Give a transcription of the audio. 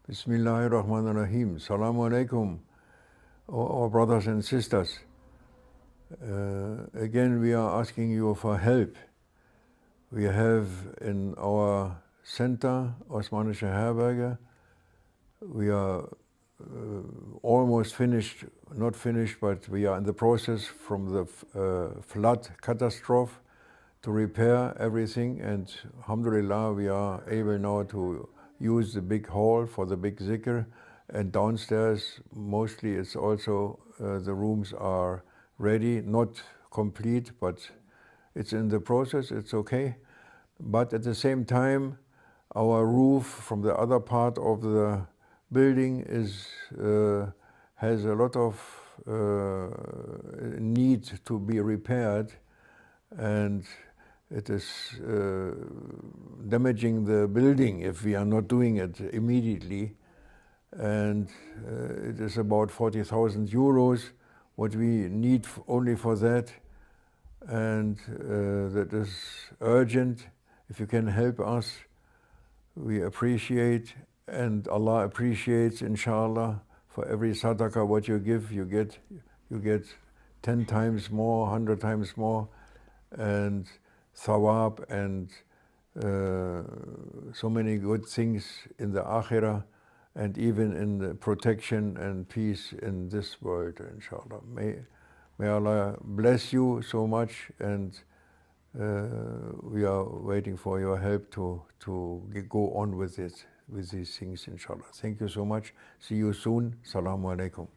Bismillahirrahmanirrahim. Assalamu alaikum, our brothers and sisters. Again, we are asking you for help. We have in our center, Osmanische Herberge, we are almost finished, not finished, but we are in the process from the flood catastrophe to repair everything, and alhamdulillah we are able now to use the big hall for the big zikr, and downstairs mostly it's also the rooms are ready, not complete, but it's in the process, it's okay. But at the same time, our roof from the other part of the building is has a lot of need to be repaired, and it is damaging the building if we are not doing it immediately. And it is about 40,000 euros what we need only for that, and that is urgent. If you can help us, we appreciate, and Allah appreciates, inshallah. For every sadaqah what you give, you get 10 times more, 100 times more, and thawab, and so many good things in the akhirah, and even in the protection and peace in this world, inshallah. May Allah bless you so much, and we are waiting for your help to go on with it, with these things, inshallah. Thank you so much. See you soon. Assalamu alaikum.